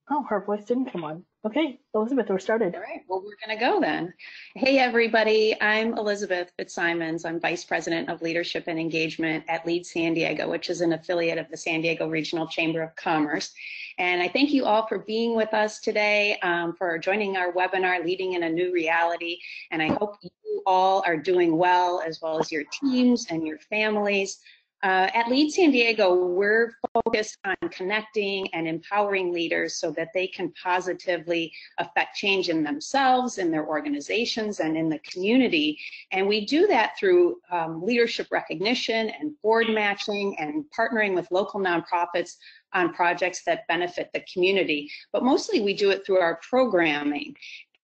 Oh, her voice didn't come on. Okay, Elizabeth, we're started. All right, well, we're going to go then. Hey, everybody, I'm Elizabeth Fitzsimons. I'm Vice President of Leadership and Engagement at LEAD San Diego, which is an affiliate of the San Diego Regional Chamber of Commerce. And I thank you all for being with us today, for joining our webinar, Leading in a New Reality. And I hope you all are doing well as your teams and your families. At LEAD San Diego, we're focused on connecting and empowering leaders so that they can positively affect change in themselves, in their organizations, and in the community. And we do that through leadership recognition and board matching and partnering with local nonprofits on projects that benefit the community. But mostly we do it through our programming.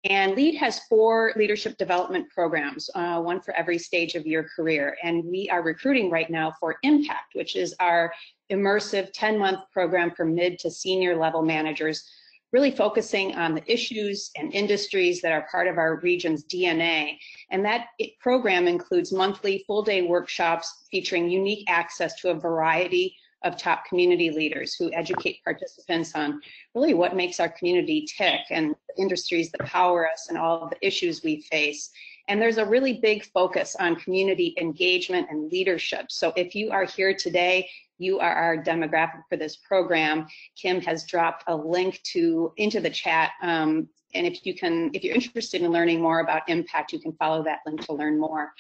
And LEAD has 4 leadership development programs, one for every stage of your career. And we are recruiting right now for Impact, which is our immersive 10-month program for mid to senior level managers, really focusing on the issues and industries that are part of our region's DNA. And that program includes monthly full-day workshops featuring unique access to a variety of top community leaders who educate participants on really what makes our community tick and the industries that power us and all of the issues we face. And there's a really big focus on community engagement and leadership. So if you are here today, you are our demographic for this program. Kim has dropped a link into the chat. And if you're interested in learning more about Impact, you can follow that link to learn more.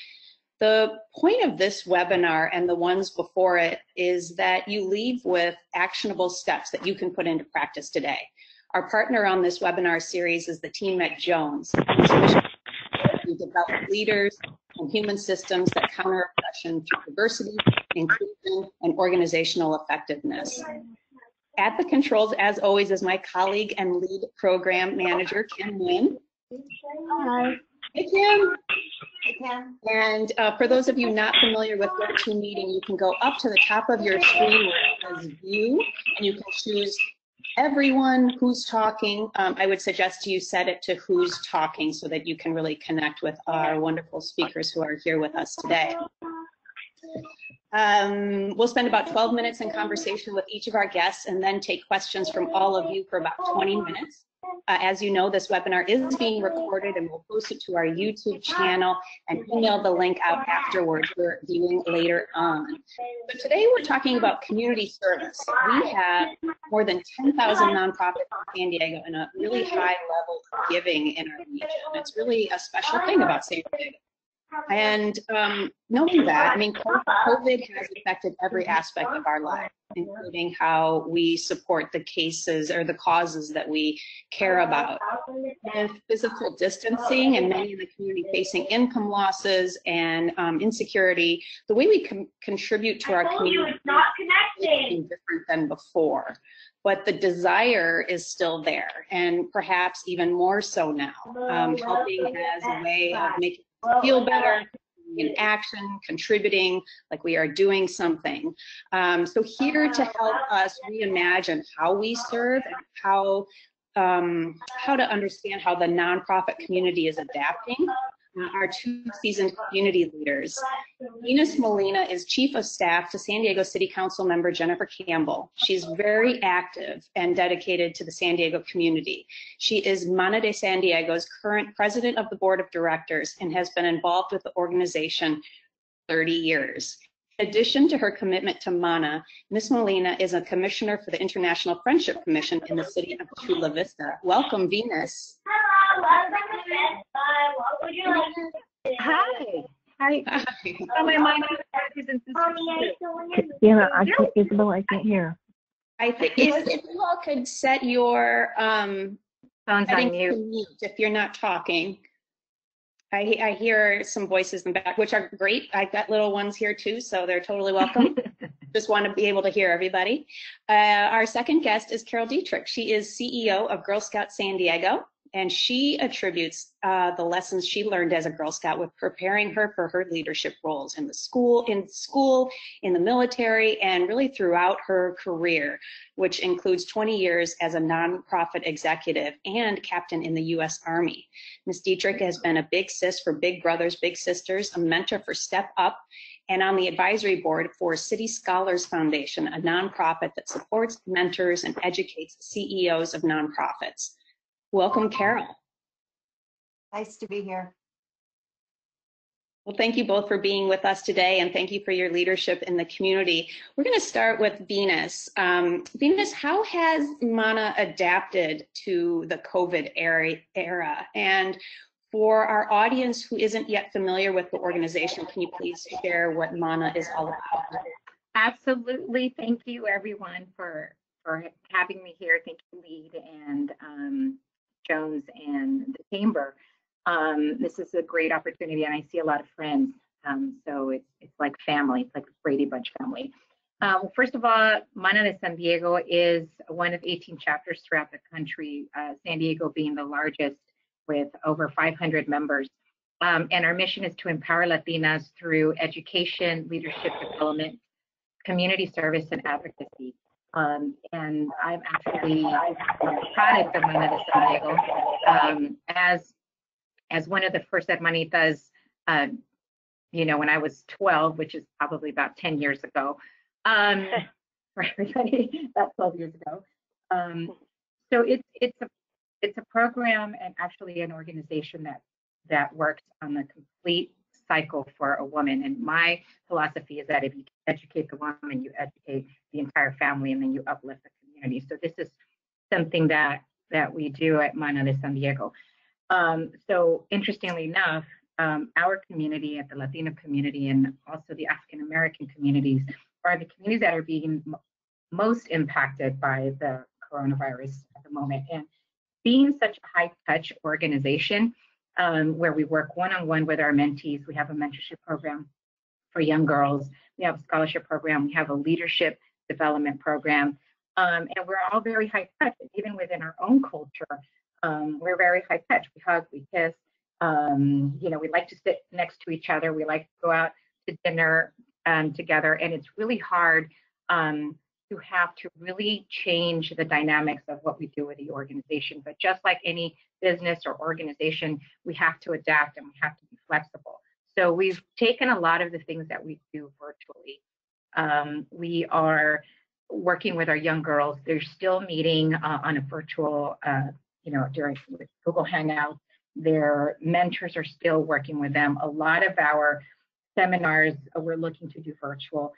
The point of this webinar and the ones before it is that you leave with actionable steps that you can put into practice today. Our partner on this webinar series is the team at Jones. We develop leaders and human systems that counter oppression through diversity, inclusion, and organizational effectiveness. At the controls, as always, is my colleague and lead program manager, Kim Nguyen. Hi. Hey, Kim. And for those of you not familiar with GoToMeeting, you can go up to the top of your screen where it says View, and you can choose everyone who's talking. I would suggest you set it to who's talking so that you can really connect with our wonderful speakers who are here with us today. We'll spend about 12 minutes in conversation with each of our guests and then take questions from all of you for about 20 minutes. As you know, this webinar is being recorded and we'll post it to our YouTube channel and email the link out afterwards for viewing later on. So today we're talking about community service. We have more than 10,000 nonprofits in San Diego and a really high level of giving in our region. It's really a special thing about San Diego. And knowing that, I mean, COVID has affected every aspect of our life, including how we support the cases or the causes that we care about. With physical distancing and many in the community facing income losses and insecurity, the way we contribute to our community is not different than before. But the desire is still there, and perhaps even more so now, helping as a way of making feel better, in action, contributing, like we are doing something. So here to help us reimagine how we serve and how to understand how the nonprofit community is adapting. Our 2 seasoned community leaders. Molina is Chief of Staff to San Diego City Council member Jennifer Campbell. She's very active and dedicated to the San Diego community. She is Mana de San Diego's current president of the board of directors and has been involved with the organization 30 years. In addition to her commitment to Mana, Ms. Molina is a commissioner for the International Friendship Commission in the city of Chula Vista. Welcome, Venus. Hi. Hi. Oh, my mind yeah, I can't, Isabel, I can't hear. I think if you all could set your phones on mute if you're not talking. I hear some voices in the back, which are great. I've got little ones here too, so they're totally welcome. Just want to be able to hear everybody. Our second guest is Carole Dietrich. She is CEO of Girl Scouts San Diego. And she attributes the lessons she learned as a Girl Scout with preparing her for her leadership roles in the school, in the military, and really throughout her career, which includes 20 years as a nonprofit executive and captain in the U.S. Army. Ms. Dedrich has been a big sis for Big Brothers Big Sisters, a mentor for Step Up, and on the advisory board for City Scholars Foundation, a nonprofit that supports, mentors, and educates CEOs of nonprofits. Welcome, Carole. Nice to be here. Well, thank you both for being with us today, and thank you for your leadership in the community. We're going to start with Venus. Venus, how has MANA adapted to the COVID era? And for our audience who isn't yet familiar with the organization, can you please share what MANA is all about? Absolutely. Thank you, everyone, for having me here. Thank you, Lead and Jones and the Chamber. This is a great opportunity, and I see a lot of friends. So it's like family. It's like a Brady Bunch family. Well, first of all, MANA de San Diego is one of 18 chapters throughout the country, San Diego being the largest with over 500 members. And our mission is to empower Latinas through education, leadership development, community service, and advocacy. And I'm actually a product of MANA de San Diego. As one of the first hermanitas, you know, when I was 12, which is probably about 10 years ago, for everybody, about 12 years ago. So it's a program and actually an organization that works on the complete cycle for a woman. And my philosophy is that if you educate the woman, you educate the entire family, and then you uplift the community. So this is something that we do at MANA de San Diego. So interestingly enough, our community, at the Latino community, and also the African American communities, are the communities that are being most impacted by the coronavirus at the moment. And being such a high touch organization, where we work one-on-one with our mentees, we have a mentorship program for young girls, we have a scholarship program, we have a leadership development program, and we're all very high touch. Even within our own culture, we're very high touch. We hug, we kiss, you know, we like to sit next to each other, we like to go out to dinner together, and it's really hard to have to really change the dynamics of what we do with the organization. But just like any business or organization, we have to adapt and we have to be flexible. So we've taken a lot of the things that we do virtually. We are working with our young girls. They're still meeting on a virtual, you know, during Google Hangouts. Their mentors are still working with them. A lot of our seminars, we're looking to do virtual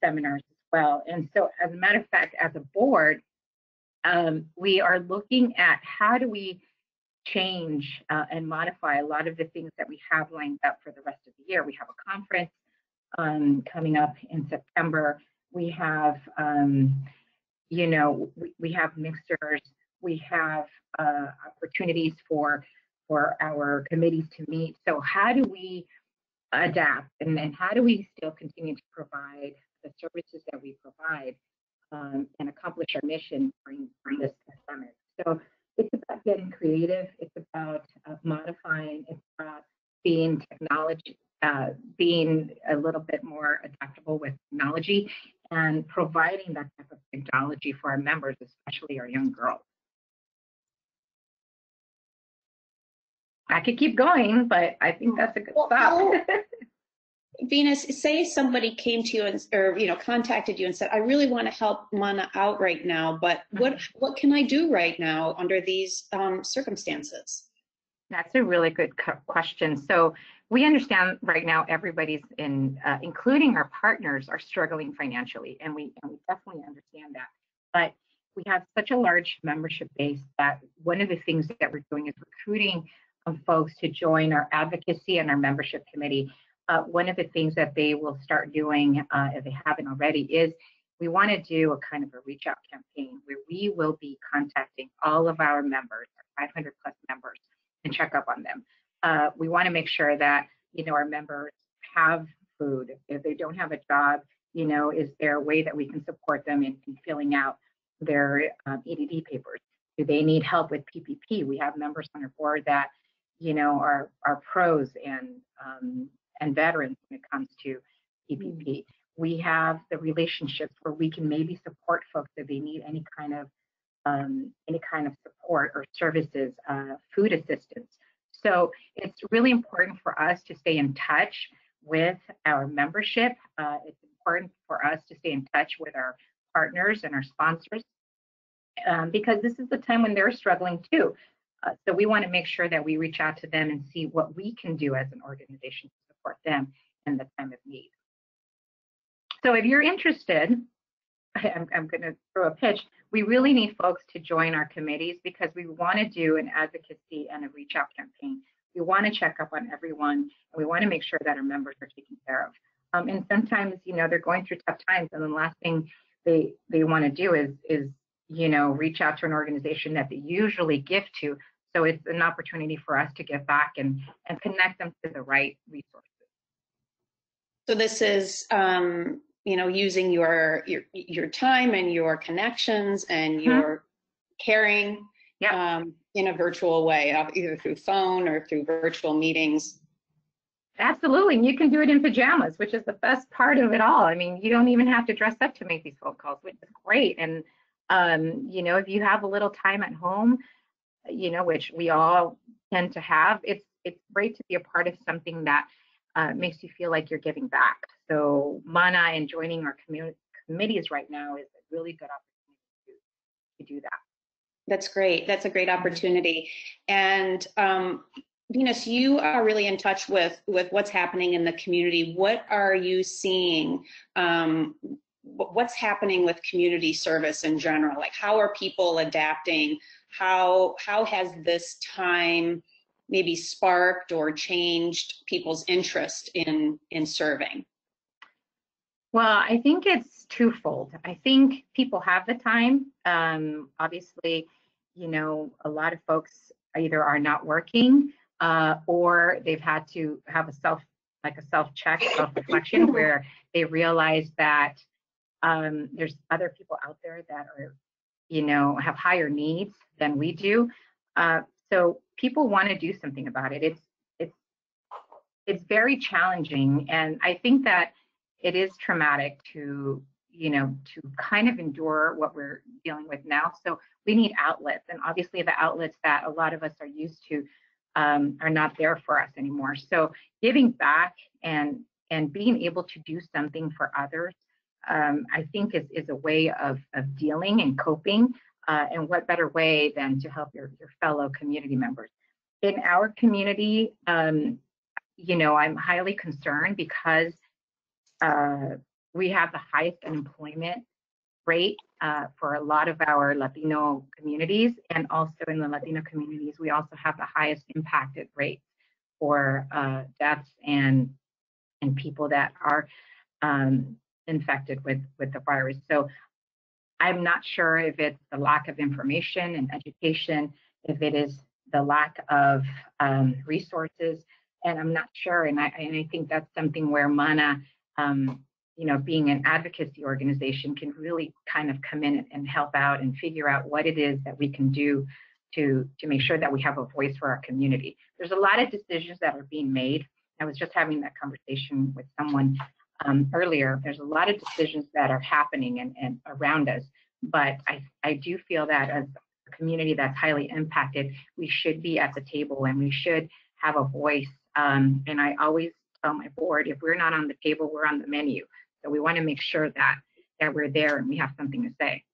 seminars as well. And so as a matter of fact, as a board, we are looking at how do we change and modify a lot of the things that we have lined up for the rest of the year. We have a conference coming up in September. We have, you know, we have mixers. We have opportunities for our committees to meet. So how do we adapt, and how do we still continue to provide the services that we provide and accomplish our mission during this pandemic? So it's about getting creative. It's about modifying. It's about being being a little bit more adaptable with technology, and providing that type of technology for our members, especially our young girls. I could keep going, but I think that's a good stop. Venus, say somebody came to you or contacted you and said, I really want to help MANA out right now, but what can I do right now under these circumstances? That's a really good question. So we understand right now everybody's including our partners, are struggling financially, and we definitely understand that. But we have such a large membership base that one of the things that we're doing is recruiting folks to join our advocacy and our membership committee. One of the things that they will start doing, if they haven't already, is we want to do a kind of a reach out campaign where we will be contacting all of our members, our 500 plus members, and check up on them. We want to make sure that, our members have food. If they don't have a job, is there a way that we can support them in filling out their EDD papers? Do they need help with PPP? We have members on our board that, you know, are pros and veterans when it comes to PPP. We have the relationships where we can maybe support folks if they need any kind of support or services, food assistance. So it's really important for us to stay in touch with our membership. It's important for us to stay in touch with our partners and our sponsors because this is the time when they're struggling too. So we want to make sure that we reach out to them and see what we can do as an organization to support them in the time of need. So if you're interested, I'm going to throw a pitch. We really need folks to join our committees because we want to do an advocacy and a reach out campaign. We want to check up on everyone, and we want to make sure that our members are taken care of. And sometimes, you know, they're going through tough times, and the last thing they want to do is, you know, reach out to an organization that they usually give to. So it's an opportunity for us to give back and connect them to the right resources. So this is, you know, using your time and your connections and your caring in a virtual way, either through phone or through virtual meetings. Absolutely. And you can do it in pajamas, which is the best part of it all. I mean, you don't even have to dress up to make these phone calls, which is great. And, you know, if you have a little time at home, you know, which we all tend to have, it's great to be a part of something that makes you feel like you're giving back. So MANA and joining our committees right now is a really good opportunity to do that. That's great. That's a great opportunity. And Venus, you are really in touch with what's happening in the community. What are you seeing? What's happening with community service in general? Like, how are people adapting? How has this time maybe sparked or changed people's interest in serving? Well, I think it's twofold. I think people have the time. Obviously, you know, a lot of folks either are not working or they've had to have a self-check, self-reflection where they realize that there's other people out there that are, you know, have higher needs than we do. So people want to do something about it. It's very challenging, and I think that it is traumatic to, you know, to kind of endure what we're dealing with now. So we need outlets, and obviously the outlets that a lot of us are used to are not there for us anymore. So giving back and being able to do something for others, I think is a way of dealing and coping. And what better way than to help your fellow community members? In our community, you know, I'm highly concerned because we have the highest unemployment rate for a lot of our Latino communities, and also in the Latino communities, we also have the highest impacted rate for deaths and people that are infected with the virus. So I'm not sure if it's the lack of information and education, if it is the lack of resources, and I'm not sure. And I think that's something where MANA, you know, being an advocacy organization, can really kind of come in and help out and figure out what it is that we can do to make sure that we have a voice for our community. There's a lot of decisions that are being made. I was just having that conversation with someone earlier. There's a lot of decisions that are happening and around us, but I do feel that as a community that's highly impacted, we should be at the table and we should have a voice. And I always tell my board, if we're not on the table, we're on the menu. So we want to make sure that we're there and we have something to say.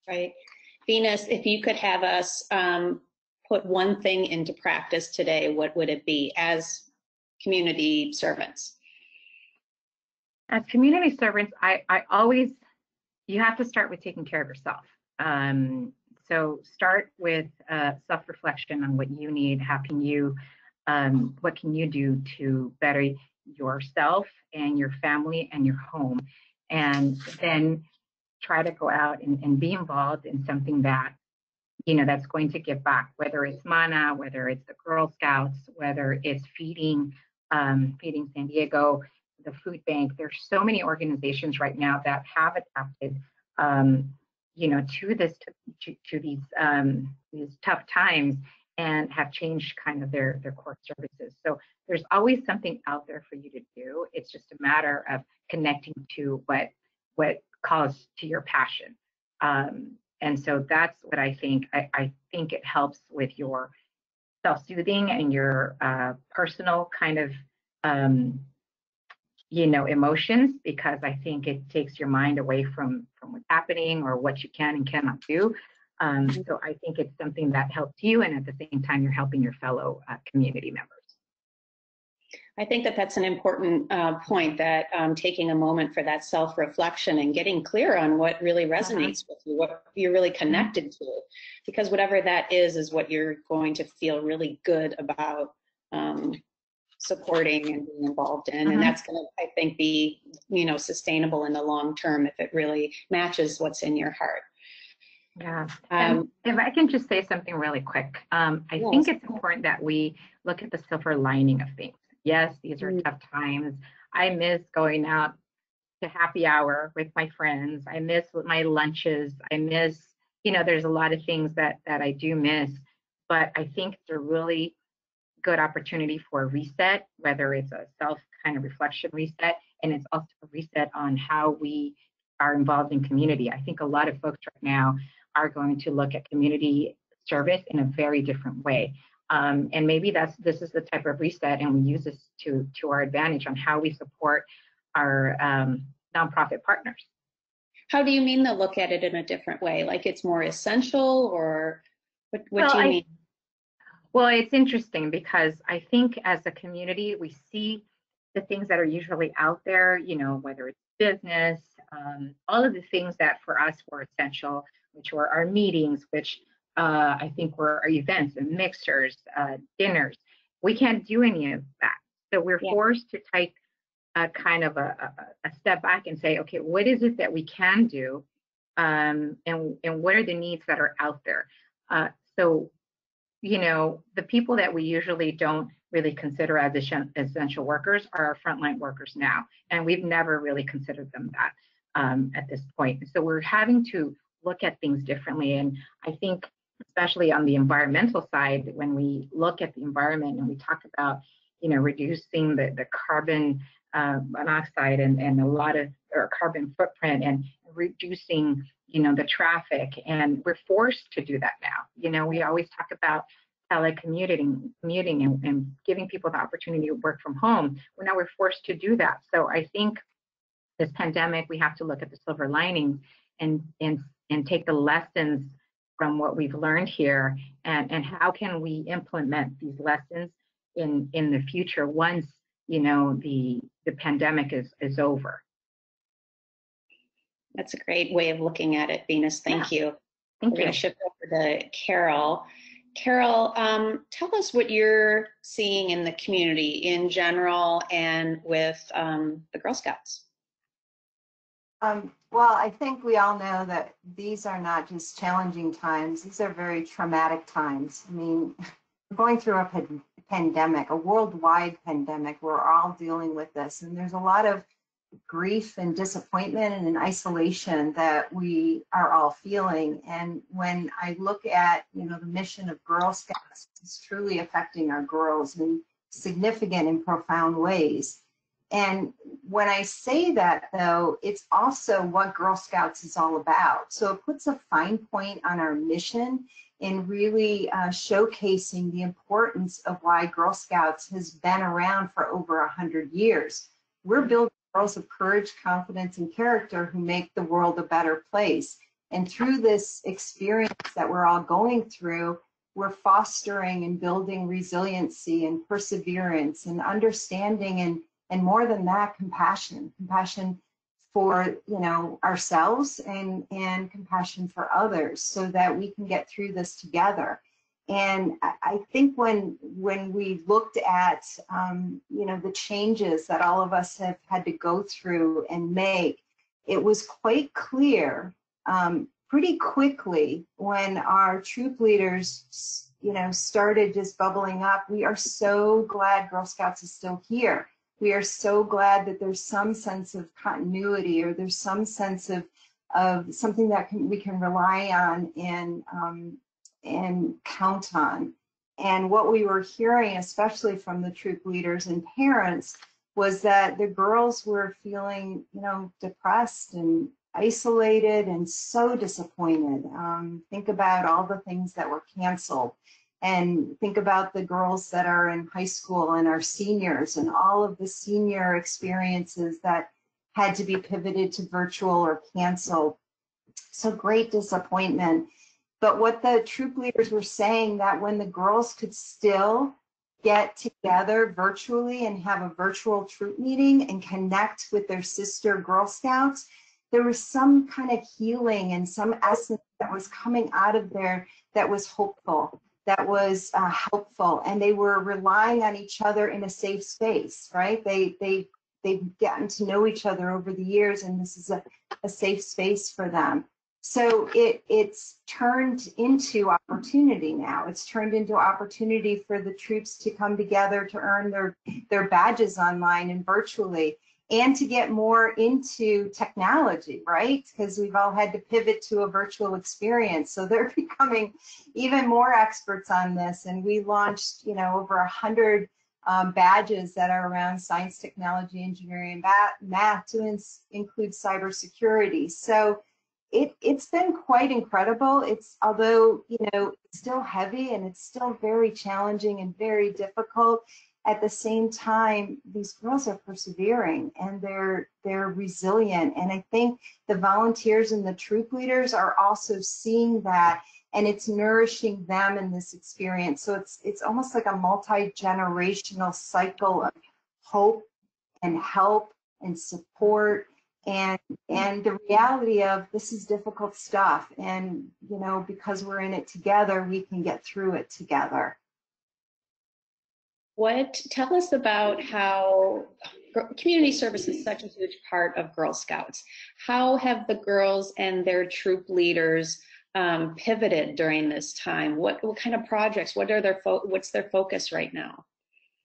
Right. Venus, if you could have us put one thing into practice today, what would it be as community servants? As community servants, I always, you have to start with taking care of yourself. So start with self-reflection on what you need. How can you, what can you do to better yourself and your family and your home? And then try to go out and be involved in something that, you know, that's going to give back, whether it's MANA, whether it's the Girl Scouts, whether it's feeding San Diego, the food bank. There's so many organizations right now that have adapted to this, to these tough times, and have changed kind of their core services. So there's always something out there for you to do. It's just a matter of connecting to what calls to your passion. And so that's what I think. I think it helps with your self-soothing and your personal kind of emotions, because I think it takes your mind away from what's happening or what you can and cannot do. So I think it's something that helps you, and at the same time, you're helping your fellow community members. I think that that's an important point, that taking a moment for that self-reflection and getting clear on what really resonates with you, what you're really connected to, because whatever that is what you're going to feel really good about supporting and being involved in. And that's going to, I think, be, sustainable in the long term if it really matches what's in your heart. Yeah. And if I can just say something really quick, I think it's important that we look at the silver lining of things. Yes, these are tough times. I miss going out to happy hour with my friends. I miss my lunches. I miss, there's a lot of things that I do miss, but I think it's a really good opportunity for a reset, whether it's a self kind of reflection reset, and it's also a reset on how we are involved in community. I think a lot of folks right now are going to look at community service in a very different way. And maybe this is the type of reset, and we use this to our advantage on how we support our nonprofit partners. How do you mean they'll look at it in a different way? Like it's more essential, or what do you mean? Well, it's interesting because I think as a community, we see the things that are usually out there, whether it's business, all of the things that for us were essential, which were our meetings, which I think were our events and mixers, dinners. We can't do any of that. So we're forced to take a kind of a step back and say, okay, what is it that we can do? And what are the needs that are out there? So, the people that we usually don't really consider as essential workers are our frontline workers now. And we've never really considered them that at this point. So we're having to look at things differently. And I think, especially on the environmental side, when we look at the environment and we talk about, reducing the carbon monoxide and a lot of our carbon footprint, and reducing, the traffic, and we're forced to do that now. We always talk about telecommuting and giving people the opportunity to work from home. Well, now we're forced to do that. So I think this pandemic, we have to look at the silver linings and take the lessons from what we've learned here, and how can we implement these lessons in the future once the pandemic is over. That's a great way of looking at it, Venus. Thank you. We're going to shift over to Carole. Carole, tell us what you're seeing in the community in general and with the Girl Scouts. Well, I think we all know that these are not just challenging times, these are very traumatic times. I mean, we're going through a pandemic, a worldwide pandemic. We're all dealing with this, and there's a lot of grief and disappointment and isolation that we are all feeling. And when I look at, the mission of Girl Scouts, it's truly affecting our girls in significant and profound ways. And when I say that, though, it's also what Girl Scouts is all about. So it puts a fine point on our mission in really showcasing the importance of why Girl Scouts has been around for over 100 years. We're building girls of courage, confidence, and character who make the world a better place. And through this experience that we're all going through, we're fostering and building resiliency and perseverance and understanding, and more than that, compassion for ourselves and compassion for others, so that we can get through this together. And I think when we looked at the changes that all of us have had to go through and make, it was quite clear pretty quickly when our troop leaders started just bubbling up. We are so glad Girl Scouts is still here. We are so glad that there's some sense of continuity, or there's some sense of something that we can rely on and count on. And what we were hearing, especially from the troop leaders and parents, was that the girls were feeling, depressed and isolated and so disappointed. Think about all the things that were canceled, and think about the girls that are in high school and are seniors, and all of the senior experiences that had to be pivoted to virtual or canceled. So great disappointment. But what the troop leaders were saying, that when the girls could still get together virtually and have a virtual troop meeting and connect with their sister Girl Scouts, there was some kind of healing and some essence that was coming out of there that was hopeful, that was helpful, and they were relying on each other in a safe space, right? They've gotten to know each other over the years, and this is a safe space for them. So it's turned into opportunity now. It's turned into opportunity for the troops to come together to earn their badges online and virtually, and to get more into technology, right? Because we've all had to pivot to a virtual experience. So they're becoming even more experts on this. And we launched, over 100 badges that are around science, technology, engineering, and math to include cybersecurity. So it's been quite incredible. Although it's still heavy and it's still very challenging and very difficult. At the same time, these girls are persevering and they're resilient. And I think the volunteers and the troop leaders are also seeing that, and it's nourishing them in this experience. So it's almost like a multi-generational cycle of hope and help and support. And the reality of this is difficult stuff, and because we're in it together, we can get through it together. Tell us about how community service is such a huge part of Girl Scouts. How have the girls and their troop leaders pivoted during this time? What kind of projects? What's their focus right now?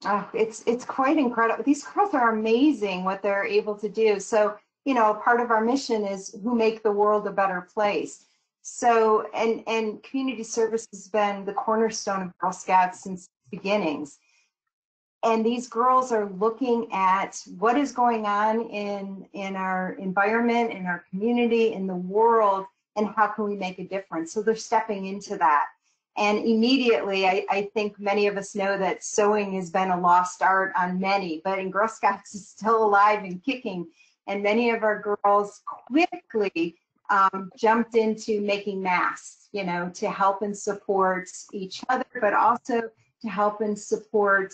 Oh, it's quite incredible. These girls are amazing what they're able to do. So part of our mission is who make the world a better place. So, and community service has been the cornerstone of Girl Scouts since the beginnings. And these girls are looking at what is going on in our environment, in our community, in the world, and how can we make a difference? So they're stepping into that. And immediately, I think many of us know that sewing has been a lost art on many, but in Girl Scouts it's still alive and kicking. And many of our girls quickly jumped into making masks, to help and support each other, but also to help and support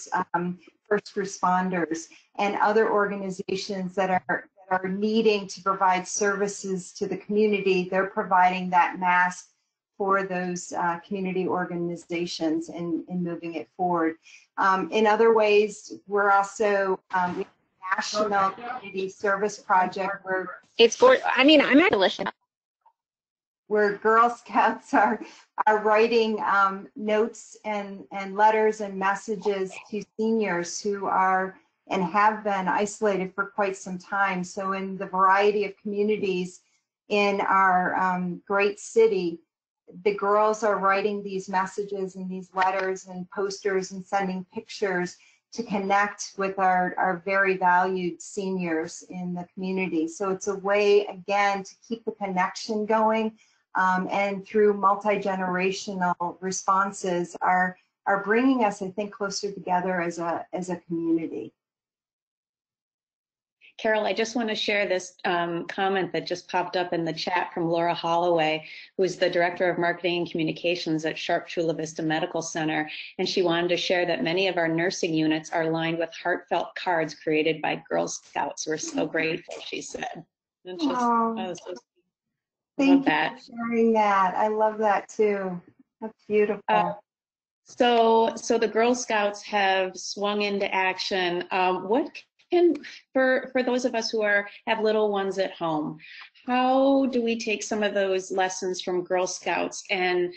first responders and other organizations that are needing to provide services to the community. They're providing that mask for those community organizations and moving it forward. In other ways, we're also National Community Service Project where Girl Scouts are writing notes and letters and messages to seniors who are and have been isolated for quite some time. So in the variety of communities in our great city, the girls are writing these messages and these letters and posters and sending pictures to connect with our very valued seniors in the community. So it's a way, again, to keep the connection going, and through multi-generational responses are bringing us, I think, closer together as a community. Carole, I just want to share this comment that just popped up in the chat from Laura Holloway, who's the Director of Marketing and Communications at Sharp Chula Vista Medical Center. And she wanted to share that many of our nursing units are lined with heartfelt cards created by Girl Scouts. We're so grateful, she said. And just, thank you for sharing that. I love that too. That's beautiful. So the Girl Scouts have swung into action. For those of us who have little ones at home, how do we take some of those lessons from Girl Scouts and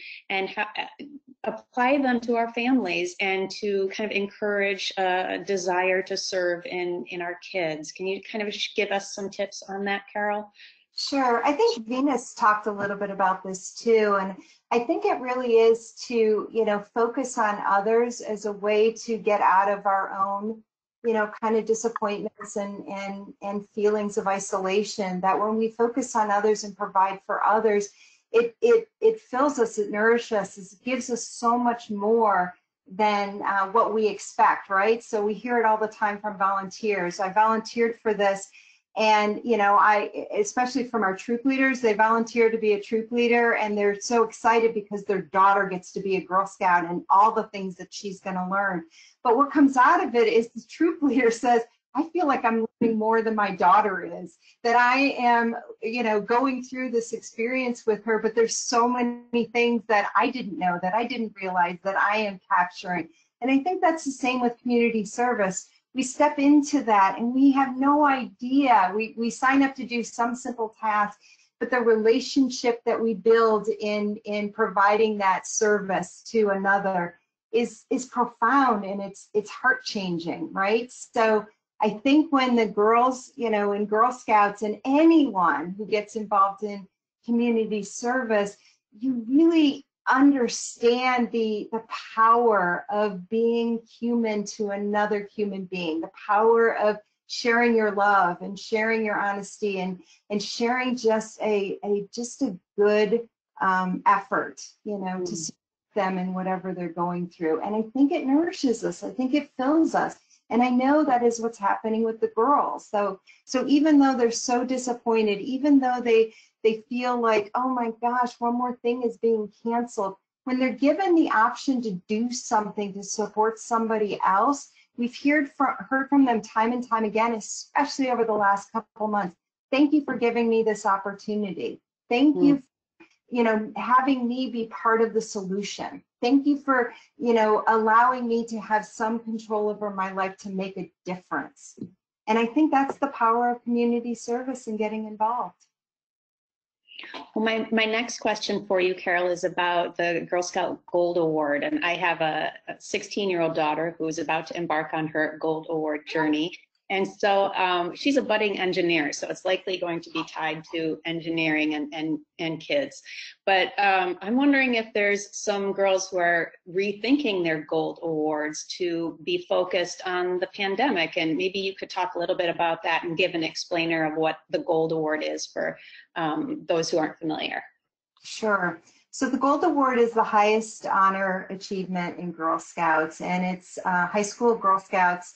apply them to our families and to kind of encourage a desire to serve in our kids? Can you kind of give us some tips on that, Carole? Sure. I think Venus talked a little bit about this too. And I think it really is to, focus on others as a way to get out of our own, kind of disappointments and feelings of isolation. That when we focus on others and provide for others, it fills us, it nourishes us, it gives us so much more than what we expect, right? So we hear it all the time from volunteers. I volunteered for this. And, especially from our troop leaders, they volunteer to be a troop leader and they're so excited because their daughter gets to be a Girl Scout and all the things that she's going to learn. But what comes out of it is the troop leader says, I feel like I'm learning more than my daughter is, that I am, going through this experience with her, but there's so many things that I didn't know, that I didn't realize that I am capturing. And I think that's the same with community service. We step into that and we have no idea. We sign up to do some simple task, but the relationship that we build in providing that service to another is profound, and it's heart changing, right? So I think when the girls, in Girl Scouts and anyone who gets involved in community service, you really understand the power of being human to another human being, the power of sharing your love and sharing your honesty and sharing just a good effort, to support them in whatever they're going through. And I think it nourishes us. I think it fills us. And I know that is what's happening with the girls. So even though they're so disappointed, even though they feel like, oh my gosh, one more thing is being canceled, when they're given the option to do something to support somebody else, we've heard from them time and time again, especially over the last couple months. Thank you for giving me this opportunity. Thank you for, having me be part of the solution. Thank you for, allowing me to have some control over my life to make a difference. And I think that's the power of community service and getting involved. Well, my next question for you, Carole, is about the Girl Scout Gold Award. And I have a 16-year-old daughter who is about to embark on her Gold Award journey. And so she's a budding engineer, so it's likely going to be tied to engineering and kids. But I'm wondering if there's some girls who are rethinking their Gold Awards to be focused on the pandemic. And maybe you could talk a little bit about that and give an explainer of what the Gold Award is for those who aren't familiar. Sure. So the Gold Award is the highest honor achievement in Girl Scouts, and it's high school Girl Scouts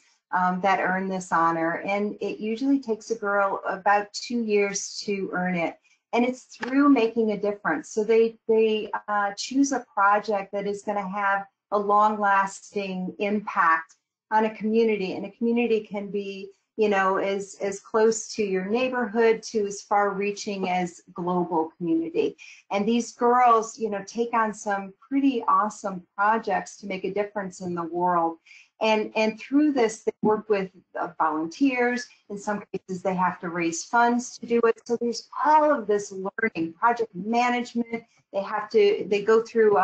that earn this honor, and it usually takes a girl about 2 years to earn it, and it's through making a difference. So they choose a project that is going to have a long-lasting impact on a community, and a community can be, as close to your neighborhood to as far-reaching as global community. And these girls, take on some pretty awesome projects to make a difference in the world. And through this, they work with volunteers. In some cases, they have to raise funds to do it. So there's all of this learning, project management. They go through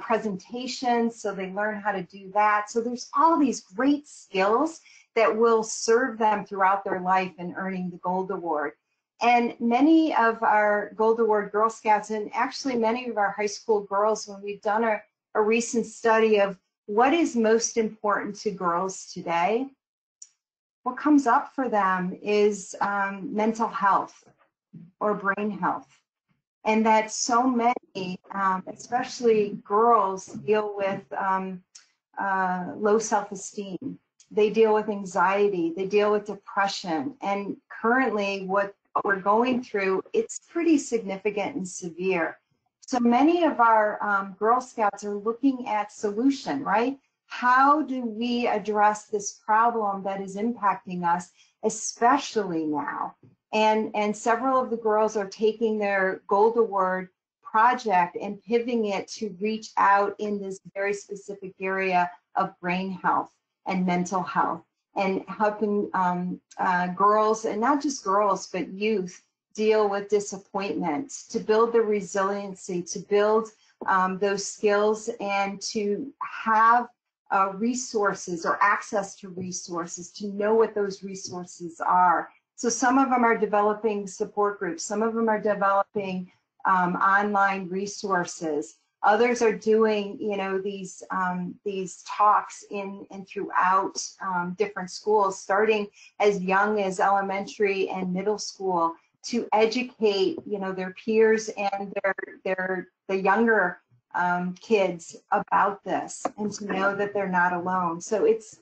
presentations, so they learn how to do that. So there's all these great skills that will serve them throughout their life in earning the Gold Award. And many of our Gold Award Girl Scouts, and actually many of our high school girls, when we've done a recent study of what is most important to girls today, what comes up for them is mental health or brain health. And that so many, especially girls, deal with low self-esteem. They deal with anxiety, they deal with depression. And currently what we're going through, it's pretty significant and severe. So many of our Girl Scouts are looking at solution, right? How do we address this problem that is impacting us, especially now? And several of the girls are taking their Gold Award project and pivoting it to reach out in this very specific area of brain health and mental health, and helping girls, and not just girls, but youth, deal with disappointment, to build the resiliency, to build those skills, and to have resources or access to resources, to know what those resources are, So some of them are developing support groups. Some of them are developing online resources. Others are doing, you know, these talks in and throughout different schools, starting as young as elementary and middle school, to educate, you know, their peers and the younger kids about this, and to know that they're not alone. So it's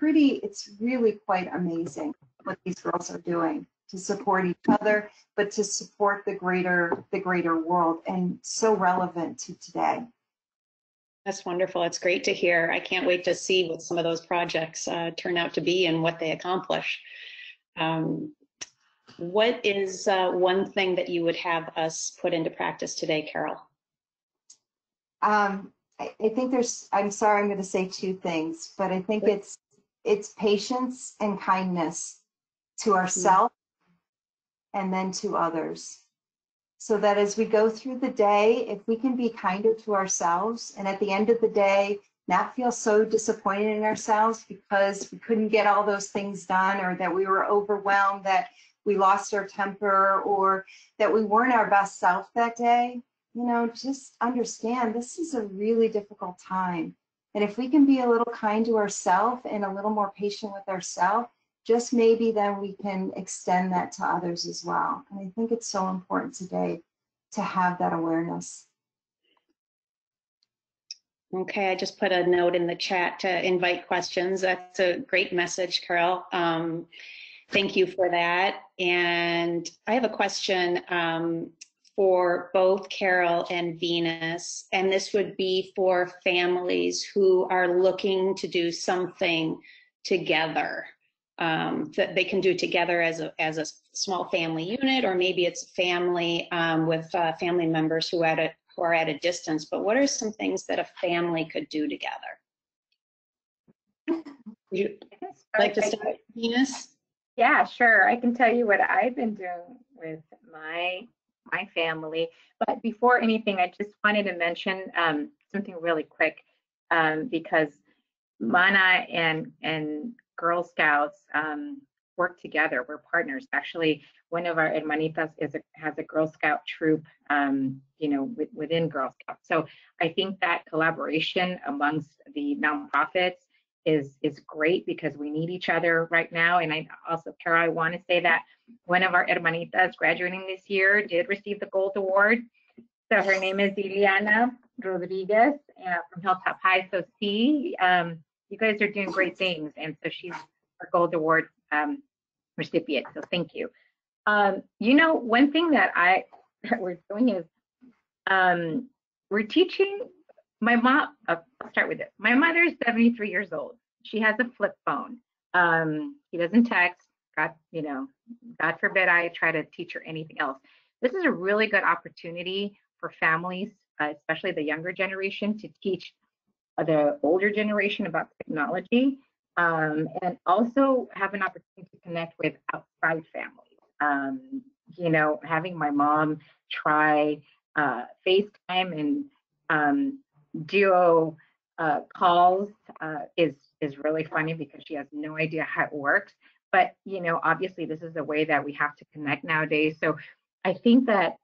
really quite amazing what these girls are doing to support each other, but to support the greater world, and so relevant to today. That's wonderful. It's great to hear. I can't wait to see what some of those projects turn out to be and what they accomplish. What is one thing that you would have us put into practice today, Carole? I think I'm sorry, I'm going to say two things, but I think it's patience and kindness to ourselves and then to others. So that as we go through the day, if we can be kinder to ourselves, and at the end of the day, not feel so disappointed in ourselves because we couldn't get all those things done, or that we were overwhelmed, that we lost our temper, or that we weren't our best self that day, you know, just understand this is a really difficult time. And if we can be a little kind to ourselves and a little more patient with ourselves, just maybe then we can extend that to others as well. And I think it's so important today to have that awareness. Okay, I just put a note in the chat to invite questions. That's a great message, Carole. Thank you for that. And I have a question for both Carole and Venus, and this would be for families who are looking to do something together. That they can do together as a small family unit, or maybe it's a family with family members who are at a distance. But what are some things that a family could do together? Would you like to start, Venus? Yeah, sure. I can tell you what I've been doing with my family. But before anything, I just wanted to mention something really quick, because Mana and Girl Scouts work together. We're partners. Actually, one of our hermanitas has a Girl Scout troop, you know, within Girl Scouts. So I think that collaboration amongst the nonprofits is great, because we need each other right now. And I also, Carole, I want to say that one of our hermanitas graduating this year did receive the Gold Award. So her name is Ileana Rodriguez from Hilltop High. So you guys are doing great things, and so she's our Gold Award recipient. So thank you. You know, one thing that we're doing is we're teaching my mom. I'll start with this. My mother's 73 years old. She has a flip phone. She doesn't text. God forbid I try to teach her anything else. This is a really good opportunity for families, especially the younger generation, to teach the older generation about technology, and also have an opportunity to connect with outside families. You know, having my mom try FaceTime and duo calls is really funny, because she has no idea how it works. But, you know, obviously this is a way that we have to connect nowadays. So I think that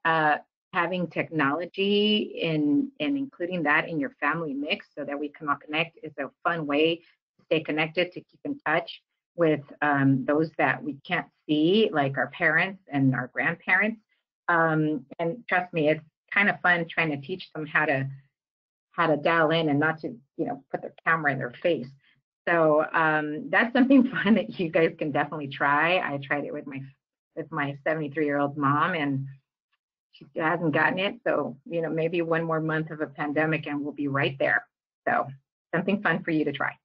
having technology and including that in your family mix so that we can all connect is a fun way to stay connected, to keep in touch with those that we can't see, like our parents and our grandparents. And trust me, it's kind of fun trying to teach them how to dial in and not to, you know, put their camera in their face. So that's something fun that you guys can definitely try. I tried it with my 73-year-old mom, and she hasn't gotten it. So, you know, maybe one more month of a pandemic and we'll be right there. So something fun for you to try.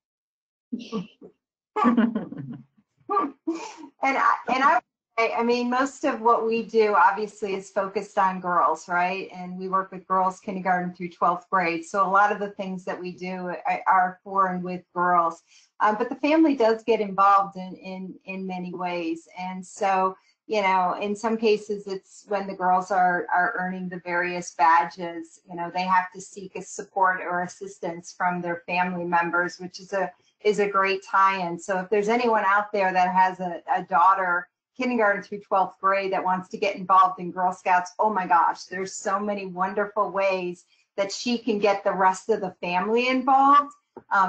I mean, most of what we do obviously is focused on girls, right? And we work with girls kindergarten through 12th grade. So a lot of the things that we do are for and with girls. But the family does get involved in many ways. And so, you know, in some cases, it's when the girls are earning the various badges, you know, they have to seek a support or assistance from their family members, which is a great tie-in. So if there's anyone out there that has a daughter kindergarten through 12th grade that wants to get involved in Girl Scouts, oh my gosh, there's so many wonderful ways that she can get the rest of the family involved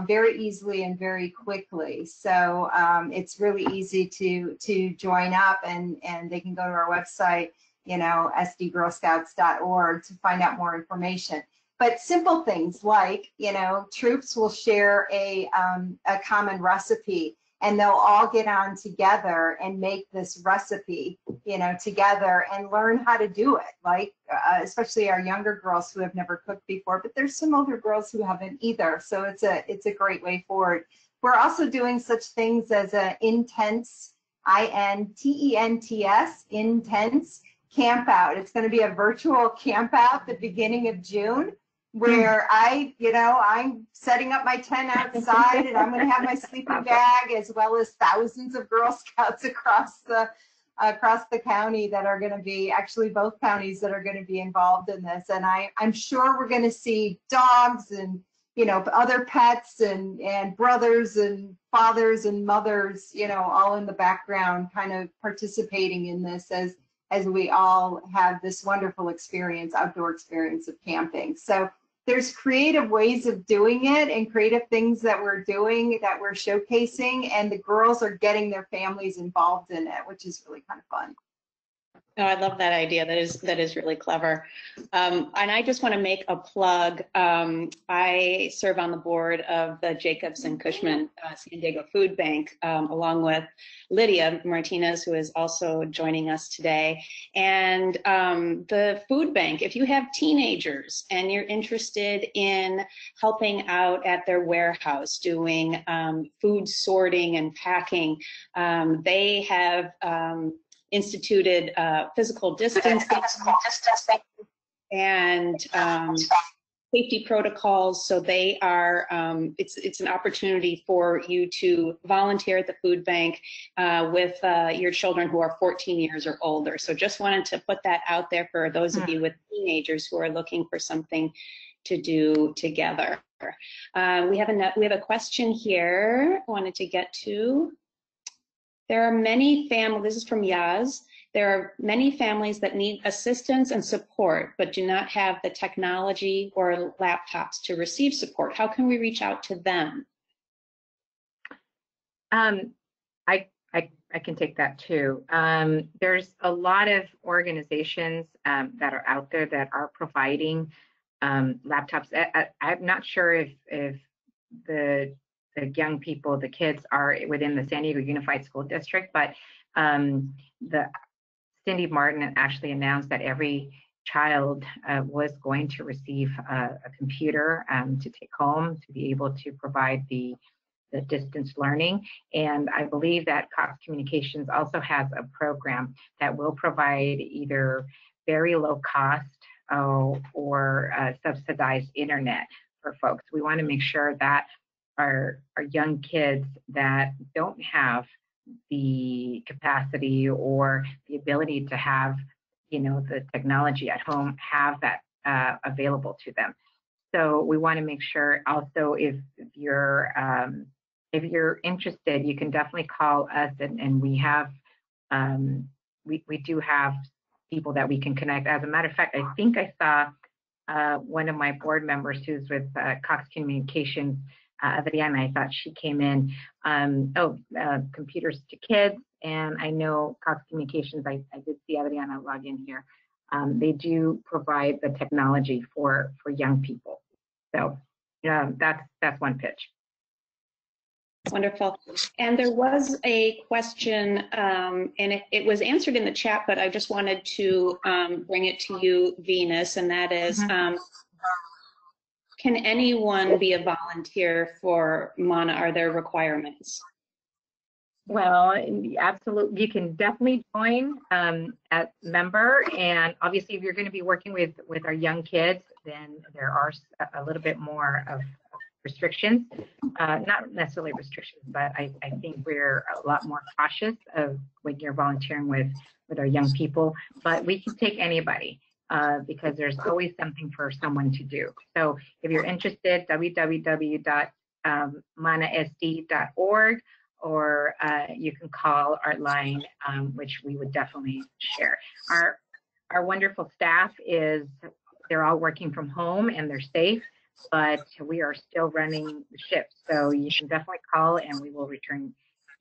very easily and very quickly. So it's really easy to join up, and they can go to our website, sdgirlscouts.org, to find out more information. But simple things like, troops will share a common recipe, and they'll all get on together and make this recipe, together, and learn how to do it. Like, especially our younger girls who have never cooked before, but there's some older girls who haven't either. So it's a great way forward. We're also doing such things as a intense, INTENTS, intense camp out. It's going to be a virtual camp out the beginning of June, where I'm setting up my tent outside, and I'm going to have my sleeping bag, as well as thousands of Girl Scouts across the county that are going to be, actually both counties that are going to be involved in this. And I'm sure we're going to see dogs and, other pets and brothers and fathers and mothers, all in the background kind of participating in this as we all have this wonderful experience, outdoor experience of camping. So there's creative ways of doing it, and creative things that we're doing, that we're showcasing, and the girls are getting their families involved in it, which is really kind of fun. Oh, I love that idea. That is really clever. And I just want to make a plug. I serve on the board of the Jacobs and Cushman San Diego Food Bank, along with Lydia Martinez, who is also joining us today. And the food bank, if you have teenagers and you're interested in helping out at their warehouse, doing food sorting and packing, they have instituted physical distancing and safety protocols. So they are, it's an opportunity for you to volunteer at the food bank with your children who are 14 years or older. So just wanted to put that out there for those of you with teenagers who are looking for something to do together. We have a question here I wanted to get to. There are many families, this is from Yaz, there are many families that need assistance and support, but do not have the technology or laptops to receive support. How can we reach out to them? I can take that too. There's a lot of organizations that are out there that are providing laptops. I'm not sure if the young people, the kids, are within the San Diego Unified School District, but Cindy Martin actually announced that every child was going to receive a computer to take home to be able to provide the distance learning. And I believe that Cox Communications also has a program that will provide either very low cost or subsidized internet for folks. We want to make sure that our young kids that don't have the capacity or the ability to have, the technology at home, have that available to them. So we want to make sure also, if you're interested, you can definitely call us, and we have we do have people that we can connect. As a matter of fact, I think I saw one of my board members who's with Cox Communications, Adriana, I thought she came in, computers to kids, and I know Cox Communications, I did see Adriana log in here. They do provide the technology for young people. So that's one pitch. Wonderful. And there was a question, and it was answered in the chat, but I just wanted to bring it to you, Venus, and that is, can anyone be a volunteer for MANA? Are there requirements? Well, absolutely. You can definitely join as member. And obviously, if you're going to be working with our young kids, then there are a little bit more of restrictions. Not necessarily restrictions, but I think we're a lot more cautious of when you're volunteering with our young people. But we can take anybody. Because there's always something for someone to do. So if you're interested, www.manasd.org, or you can call our line, which we would definitely share. Our wonderful staff they're all working from home and they're safe, but we are still running the ship. So you can definitely call and we will return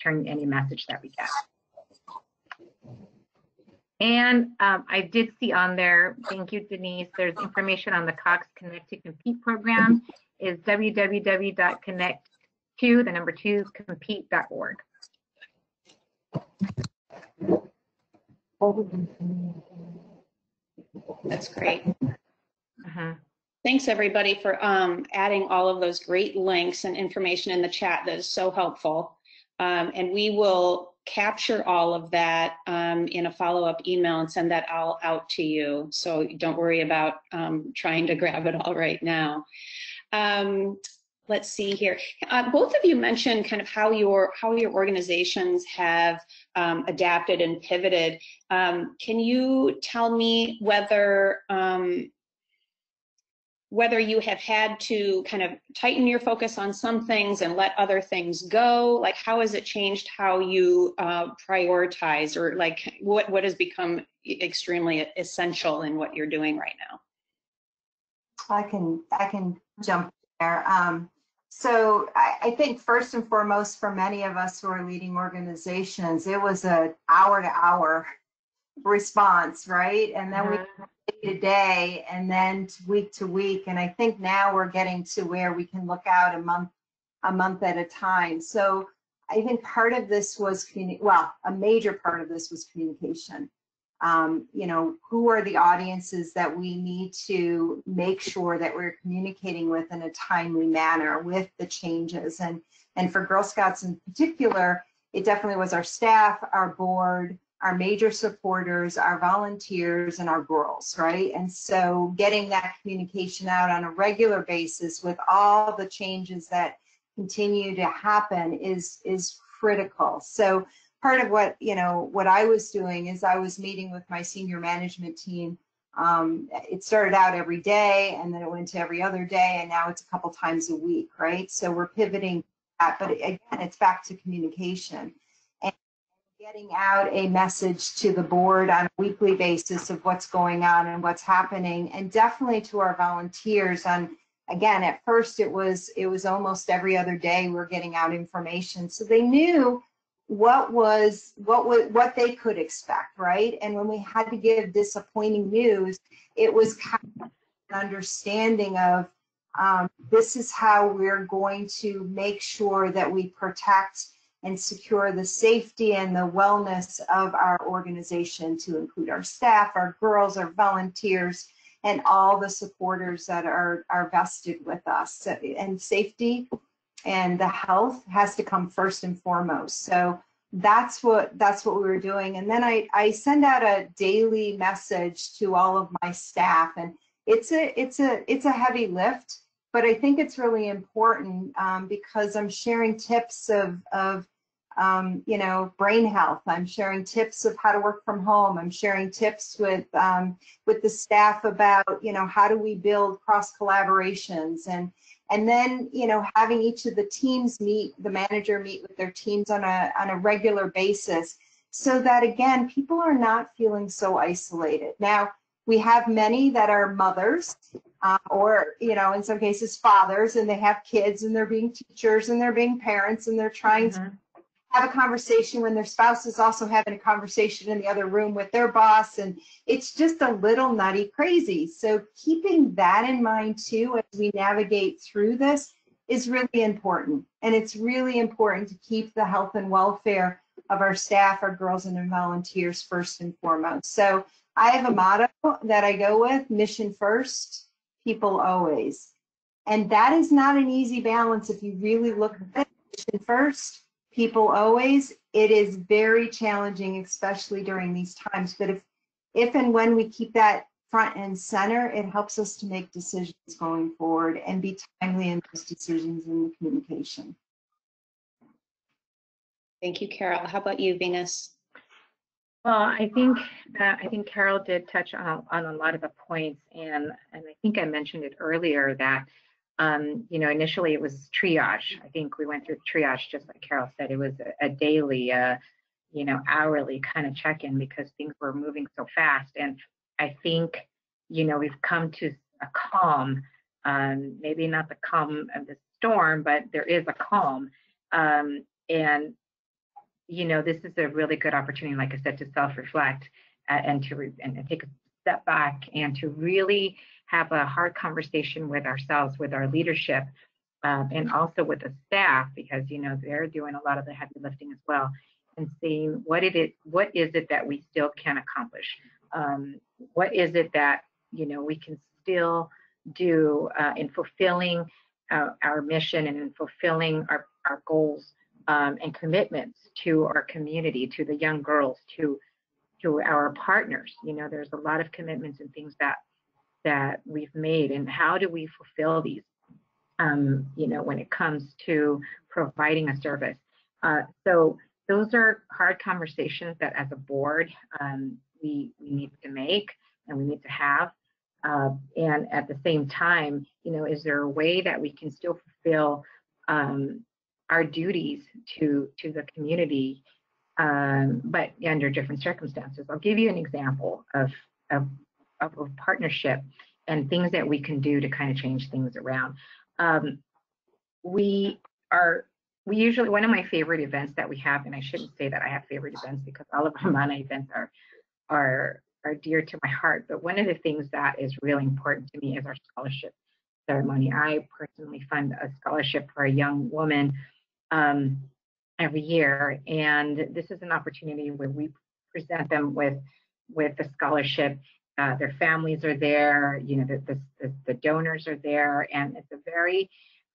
any message that we get. And I did see on there, thank you, Denise, there's information on the Cox Connect to Compete program is www.connect2compete.org. That's great. Thanks everybody for adding all of those great links and information in the chat. That is so helpful. And we will capture all of that in a follow-up email and send that all out to you. So don't worry about trying to grab it all right now. Let's see here. Both of you mentioned kind of how your organizations have adapted and pivoted. Can you tell me whether you have had to kind of tighten your focus on some things and let other things go? Like, how has it changed how you prioritize, or like what has become extremely essential in what you're doing right now? I can jump there. So I think first and foremost, for many of us who are leading organizations, it was an hour-to-hour response, right? And then we day to day, and then week to week. And I think now we're getting to where we can look out a month at a time. So I think part of this was a major part of this was communication. Who are the audiences that we need to make sure that we're communicating with in a timely manner with the changes. And for Girl Scouts in particular, it definitely was our staff, our board, our major supporters, our volunteers, and our girls, right? And so getting that communication out on a regular basis with all the changes that continue to happen is critical. So part of what I was doing is I was meeting with my senior management team. It started out every day, and then it went to every other day, and now it's a couple times a week, right? So we're pivoting that, but again, it's back to communication and getting out a message to the board on a weekly basis of what's going on and what's happening, and definitely to our volunteers on. Again, at first it was almost every other day we're getting out information, so they knew what they could expect, right? And when we had to give disappointing news, it was kind of an understanding of this is how we're going to make sure that we protect and secure the safety and the wellness of our organization, to include our staff, our girls, our volunteers, and all the supporters that are vested with us. And safety and the health has to come first and foremost. So that's what we were doing. And then I send out a daily message to all of my staff, and it's a heavy lift, but I think it's really important because I'm sharing tips of brain health. I'm sharing tips of how to work from home. I'm sharing tips with the staff about how do we build cross collaborations, and then having each of the teams the manager meet with their teams on a regular basis, so that again people are not feeling so isolated. Now we have many that are mothers or in some cases fathers, and they have kids, and they're being teachers, and they're being parents, and they're trying to have a conversation when their spouse is also having a conversation in the other room with their boss, and it's just a little nutty crazy. So keeping that in mind too as we navigate through this is really important. And it's really important to keep the health and welfare of our staff, our girls and our volunteers first and foremost. So I have a motto that I go with: mission first, people always. And that is not an easy balance if you really look at it. Mission first, people always. It is very challenging, especially during these times. But if and when we keep that front and center, it helps us to make decisions going forward and be timely in those decisions in the communication. Thank you, Carole. How about you, Venus? Well, I think Carole did touch on a lot of the points, and I think I mentioned it earlier that You know, initially it was triage. I think we went through triage, just like Carole said. It was a daily, you know, hourly kind of check-in because things were moving so fast. And I think, you know, we've come to a calm, maybe not the calm of the storm, but there is a calm. And, you know, this is a really good opportunity, like I said, to self-reflect and to and take a step back and to really have a hard conversation with ourselves, with our leadership, and also with the staff, because, you know, they're doing a lot of the heavy lifting as well, and seeing what is it that we still can accomplish? What is it that, you know, we can still do in fulfilling our mission and in fulfilling our goals and commitments to our community, to the young girls, to our partners. You know, there's a lot of commitments and things that we've made, and how do we fulfill these, you know, when it comes to providing a service. So those are hard conversations that as a board, we need to make and we need to have. And at the same time, you know, is there a way that we can still fulfill our duties to the community, but under different circumstances? I'll give you an example of a partnership and things that we can do to kind of change things around. We usually, one of my favorite events that we have, and I shouldn't say that I have favorite events because all of our MANA events are dear to my heart, but one of the things that is really important to me is our scholarship ceremony. I personally fund a scholarship for a young woman every year, and this is an opportunity where we present them with the scholarship. Their families are there, you know, the donors are there, and it's a very,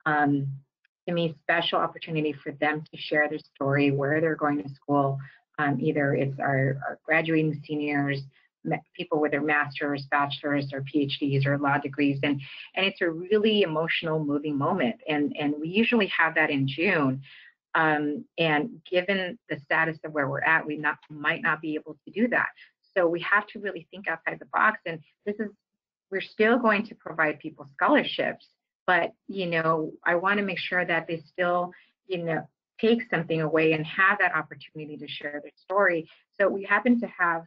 to me, special opportunity for them to share their story, where they're going to school. Either it's our graduating seniors, people with their master's, bachelor's, or PhDs, or law degrees, and it's a really emotional, moving moment. And we usually have that in June. And given the status of where we're at, we might not be able to do that. So we have to really think outside the box. And we're still going to provide people scholarships, but, you know, I want to make sure that they still, you know, take something away and have that opportunity to share their story. So we happen to have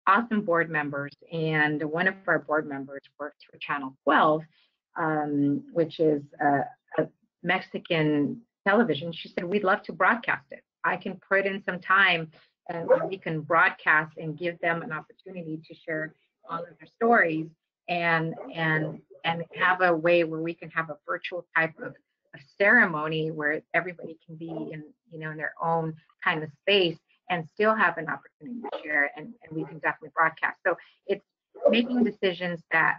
awesome board members, and one of our board members works for Channel 12, which is a Mexican television. She said, we'd love to broadcast it. I can put in some time and we can broadcast and give them an opportunity to share all of their stories, and have a way where we can have a virtual type of ceremony where everybody can be in, you know, in their own kind of space and still have an opportunity to share, and we can definitely broadcast. So it's making decisions that,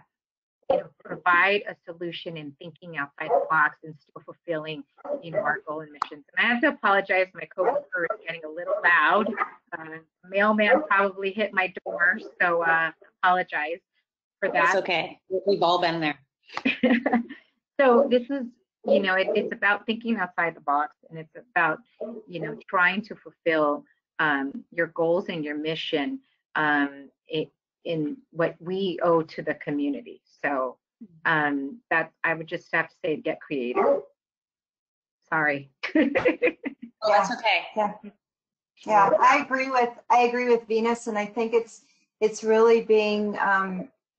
you know, provide a solution and thinking outside the box and still fulfilling, you know, our goal and missions. And I have to apologize, my coworker is getting a little loud. Mailman probably hit my door, so apologize for that. That's okay. We've all been there. So this is, you know, it's about thinking outside the box, and it's about, you know, trying to fulfill your goals and your mission in what we owe to the community. So that I would just have to say, get creative. Sorry. Oh, that's okay. Yeah, I agree with Venus, and I think it's really being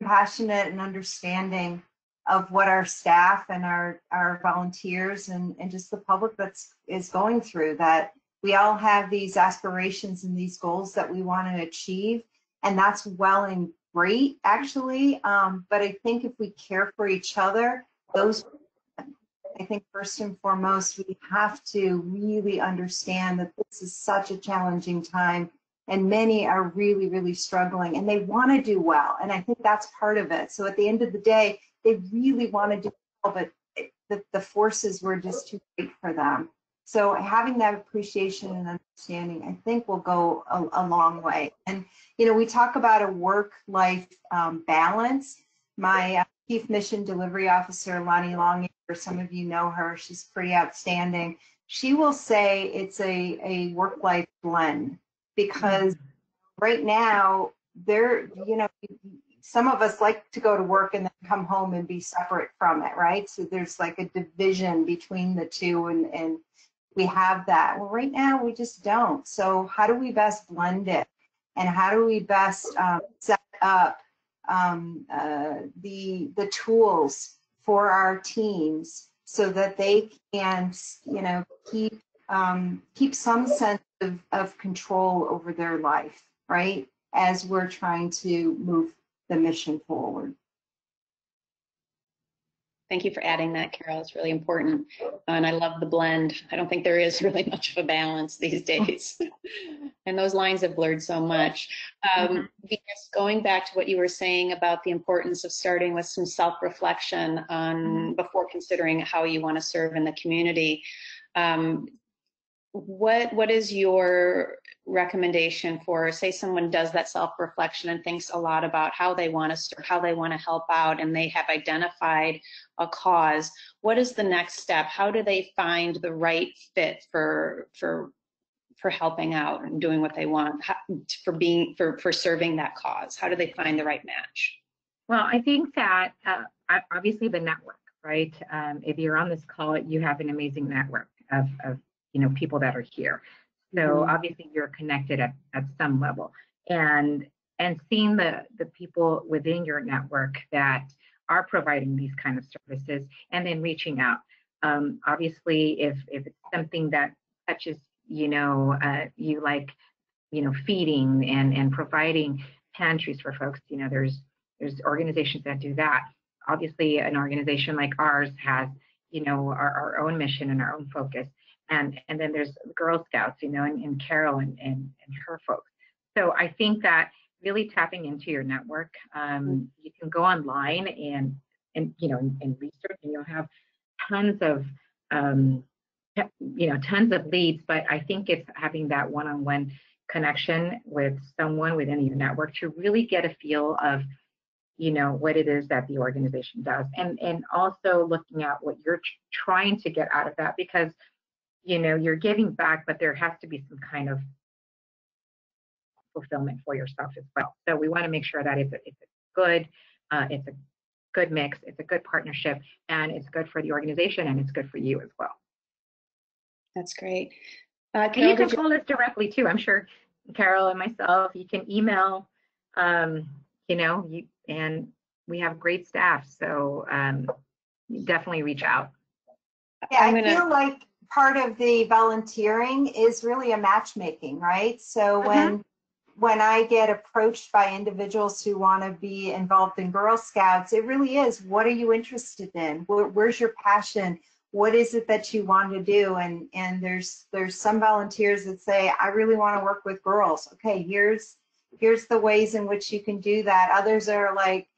passionate and understanding of what our staff and our volunteers and just the public is going through, that we all have these aspirations and these goals that we want to achieve, and that's well and great, actually. But I think if we care for each other, I think first and foremost, we have to really understand that this is such a challenging time, and many are really, really struggling, and they want to do well. And I think that's part of it. So at the end of the day, they really want to do well, but the forces were just too great for them. So having that appreciation and understanding, I think, will go a long way. And, you know, we talk about a work-life balance. My Chief Mission Delivery Officer, Lonnie Long, some of you know her, she's pretty outstanding. She will say it's a work-life blend, because right now, you know, some of us like to go to work and then come home and be separate from it, right? So there's like a division between the two, and we have that. Well, right now we just don't. So how do we best blend it? And how do we best set up the tools for our teams so that they can, you know, keep some sense of control over their life, right? As we're trying to move the mission forward. Thank you for adding that, Carole. It's really important. And I love the blend. I don't think there is really much of a balance these days. And those lines have blurred so much. Because going back to what you were saying about the importance of starting with some self-reflection on before considering how you want to serve in the community, what is your recommendation for, say someone does that self-reflection and thinks a lot about how they want to serve, how they want to help out, and they have identified a cause? What is the next step? How do they find the right fit for helping out and doing what they want, for serving that cause? How do they find the right match? Well, I think that obviously the network, right? If you're on this call, you have an amazing network of you know, people that are here. So obviously you're connected at some level, and seeing the people within your network that are providing these kind of services, and then reaching out. Obviously, if it's something that touches, you know, you like, you know, feeding and providing pantries for folks, you know, there's organizations that do that. Obviously, an organization like ours has, you know, our own mission and our own focus. And then there's Girl Scouts, you know, and Carole and her folks. So I think that really tapping into your network, you can go online and you know, and research, and you'll have tons of you know, tons of leads. But I think it's having that one-on-one connection with someone within your network to really get a feel of, you know, what it is that the organization does, and also looking at what you're trying to get out of that, because you know, you're giving back, but there has to be some kind of fulfillment for yourself as well. So we want to make sure that it's a good mix, it's a good partnership, and it's good for the organization, and it's good for you as well. That's great. And you can call us directly too. I'm sure Carole and myself, you can email, you know, and we have great staff. So definitely reach out. Yeah, I feel like part of the volunteering is really a matchmaking, right? So when I get approached by individuals who want to be involved in Girl Scouts, it really is, what are you interested in? Where's your passion? What is it that you want to do? And there's some volunteers that say, I really want to work with girls. Okay, here's the ways in which you can do that. Others are like,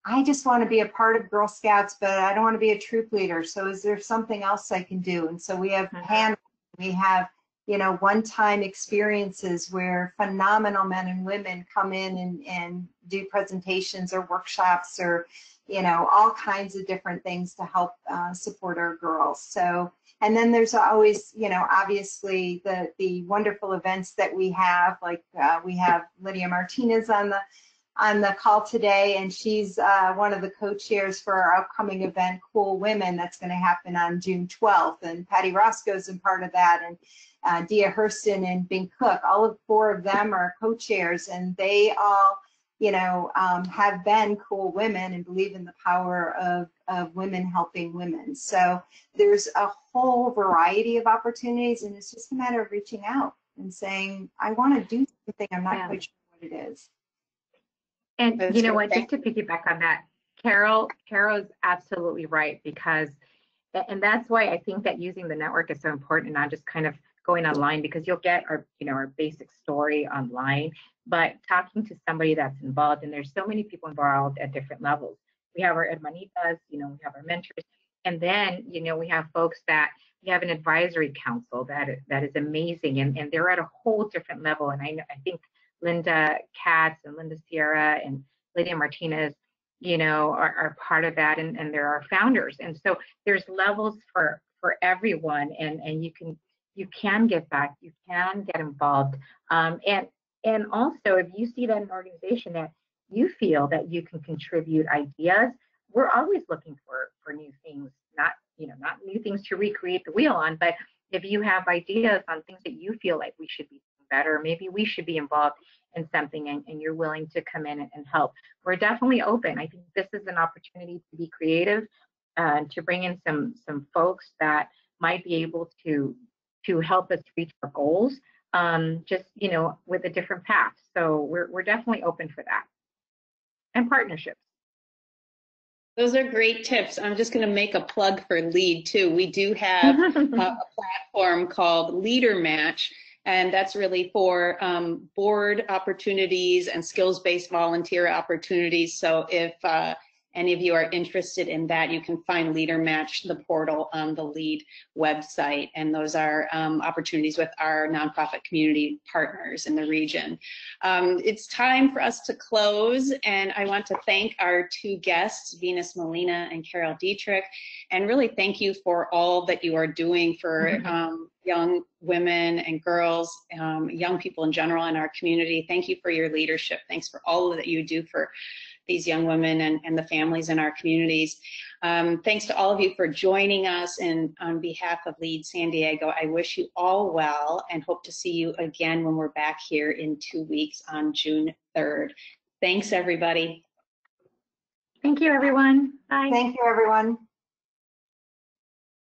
I just want to be a part of Girl Scouts, but I don't want to be a troop leader. So is there something else I can do? And so we have we have, you know, one-time experiences where phenomenal men and women come in and do presentations or workshops, or, you know, all kinds of different things to help support our girls. So, and then there's always, you know, obviously the wonderful events that we have, like we have Lydia Martinez on the call today, and she's one of the co-chairs for our upcoming event, Cool Women, that's going to happen on June 12th. And Patty Roscoe's in part of that, and Dia Hurston and Bing Cook. All of four of them are co-chairs, and they all, you know, have been cool women and believe in the power of women helping women. So there's a whole variety of opportunities, and it's just a matter of reaching out and saying, I want to do something, I'm not quite sure what it is. And you know what, just to piggyback on that, Carole's absolutely right, because, and that's why I think that using the network is so important, and not just kind of going online, because you'll get our, you know, our basic story online, but talking to somebody that's involved, and there's so many people involved at different levels. We have our hermanitas, you know, we have our mentors, and then, you know, we have folks that we have an advisory council that is amazing, and they're at a whole different level. And I think Linda Katz and Linda Sierra and Lydia Martinez, you know, are part of that, and they're our founders. And so there's levels for everyone, and you can give back, you can get involved. And also, if you see that an organization that you feel that you can contribute ideas. We're always looking for new things, not new things to recreate the wheel on, but if you have ideas on things that you feel like we should be doing better, maybe we should be involved in something, and you're willing to come in and help, we're definitely open. I think this is an opportunity to be creative, to bring in some folks that might be able to help us reach our goals, just with a different path. So we're definitely open for that, and partnerships. Those are great tips. I'm just going to make a plug for LEAD too. We do have a platform called Leader Match, and that's really for board opportunities and skills-based volunteer opportunities. So if any of you are interested in that, you can find Leader Match, the portal on the LEAD website. And those are opportunities with our nonprofit community partners in the region. It's time for us to close. And I want to thank our two guests, Venus Molina and Carole Dietrich, and really thank you for all that you are doing for young women and girls, young people in general in our community. Thank you for your leadership. Thanks for all that you do for these young women and the families in our communities. Thanks to all of you for joining us, and on behalf of LEAD San Diego, I wish you all well and hope to see you again when we're back here in 2 weeks on June 3rd. Thanks, everybody. Thank you, everyone. Bye. Thank you, everyone.